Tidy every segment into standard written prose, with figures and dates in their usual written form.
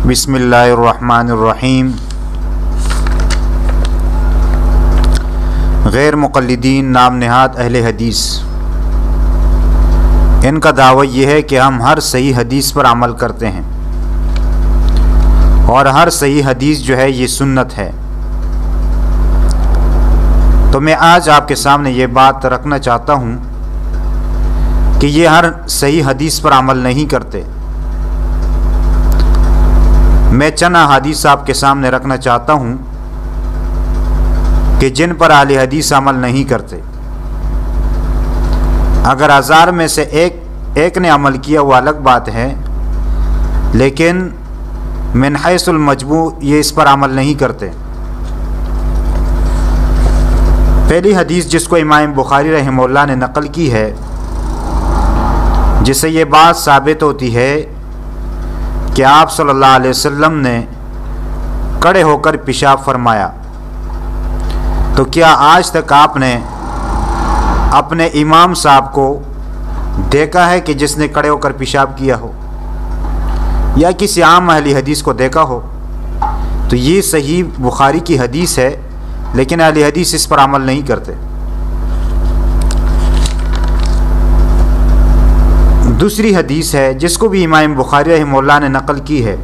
بسم اللہ الرحمن الرحیم۔ غیر مقلدین نام نہاد اہل حدیث، ان کا دعویٰ یہ ہے کہ ہم ہر صحیح حدیث پر عمل کرتے ہیں اور ہر صحیح حدیث جو ہے یہ سنت ہے۔ تو میں آج آپ کے سامنے یہ بات رکھنا چاہتا ہوں کہ یہ ہر صحیح حدیث پر عمل نہیں کرتے۔ میں چند احادیث آپ کے سامنے رکھنا چاہتا ہوں کہ جن پر اہل حدیث عمل نہیں کرتے۔ اگر ہزار میں سے ایک نے عمل کیا وہ الگ بات ہے، لیکن من حیث المجموع یہ اس پر عمل نہیں کرتے۔ پہلی حدیث جس کو امام بخاری رحمہ اللہ نے نقل کی ہے، جس سے یہ بات ثابت ہوتی ہے کہ آپ صلی اللہ علیہ وسلم نے کھڑے ہو کر پیشاب فرمایا، تو کیا آج تک آپ نے اپنے امام صاحب کو دیکھا ہے کہ جس نے کھڑے ہو کر پیشاب کیا ہو، یا کسی عام اہل حدیث کو دیکھا ہو؟ تو یہ صحیح بخاری کی حدیث ہے، لیکن اہل حدیث اس پر عمل نہیں کرتے۔ دوسری حدیث ہے جس کو بھی امام بخاری رحمہ اللہ نے نقل کی ہے،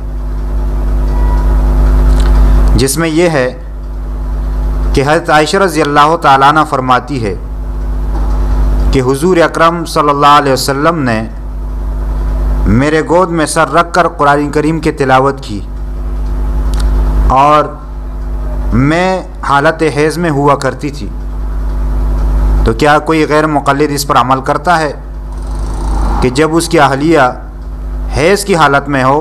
جس میں یہ ہے کہ حضرت عائشہ رضی اللہ تعالیٰ عنہ فرماتی ہے کہ حضور اکرم صلی اللہ علیہ وسلم نے میرے گود میں سر رکھ کر قرآن کریم کی تلاوت کی، اور میں حالت حیض میں ہوا کرتی تھی۔ تو کیا کوئی غیر مقلد اس پر عمل کرتا ہے کہ جب اس کی اہلیہ حیض کی حالت میں ہو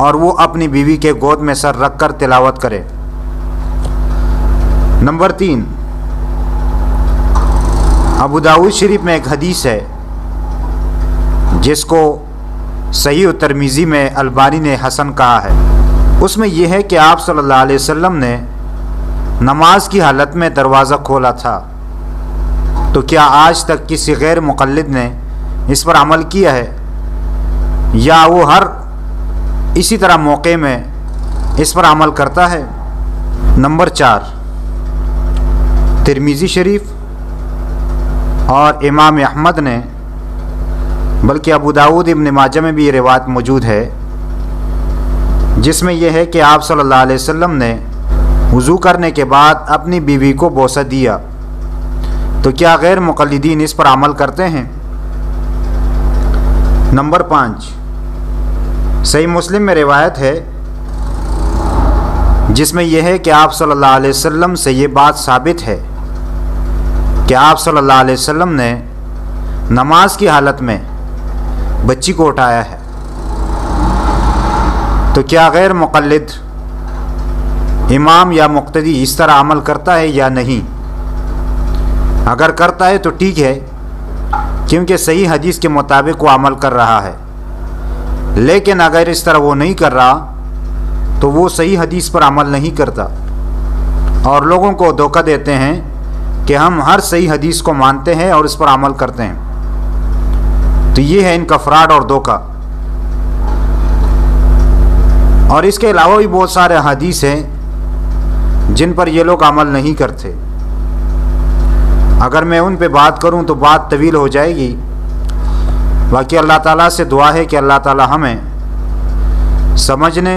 اور وہ اپنی بیوی کے گود میں سر رکھ کر تلاوت کرے؟ نمبر 3، ابو داؤد شریف میں ایک حدیث ہے جس کو صحیح ترمذی میں البانی نے حسن کہا ہے۔ اس میں یہ ہے کہ آپ صلی اللہ علیہ وسلم نے نماز کی حالت میں دروازہ کھولا تھا۔ تو کیا آج تک کسی غیر مقلد نے اس پر عمل کیا ہے، یا وہ ہر اسی طرح موقع میں اس پر عمل کرتا ہے؟ نمبر 4، ترمذی شریف اور امام احمد نے، بلکہ ابو داؤد ابن ماجہ میں بھی یہ روایت موجود ہے، جس میں یہ ہے کہ آپ صلی اللہ علیہ وسلم نے وضو کرنے کے بعد اپنی بیوی کو بوسہ دیا۔ تو کیا غیر مقلدین اس پر عمل کرتے ہیں؟ نمبر 5، صحیح مسلم میں روایت ہے جس میں یہ ہے کہ آپ صلی اللہ علیہ وسلم سے یہ بات ثابت ہے کہ آپ صلی اللہ علیہ وسلم نے نماز کی حالت میں بچی کو اٹھایا ہے۔ تو کیا غیر مقلد امام یا مقتدی اس طرح عمل کرتا ہے یا نہیں؟ اگر کرتا ہے تو ٹھیک ہے، کیونکہ صحیح حدیث کے مطابق وہ عمل کر رہا ہے، لیکن اگر اس طرح وہ نہیں کر رہا تو وہ صحیح حدیث پر عمل نہیں کرتا، اور لوگوں کو دھوکہ دیتے ہیں کہ ہم ہر صحیح حدیث کو مانتے ہیں اور اس پر عمل کرتے ہیں۔ تو یہ ہے ان کا فراڈ اور دھوکہ۔ اور اس کے علاوہ بھی بہت سارے حدیث ہیں جن پر یہ لوگ عمل نہیں کرتے۔ اگر میں ان پہ بات کروں تو بات طویل ہو جائے گی۔ باقی اللہ تعالیٰ سے دعا ہے کہ اللہ تعالیٰ ہمیں سمجھنے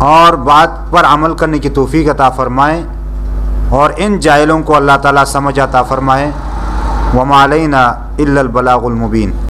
اور بات پر عمل کرنے کی توفیق عطا فرمائے، اور ان جاہلوں کو اللہ تعالیٰ سمجھ عطا فرمائے۔ وما علینا الا البلاغ المبین۔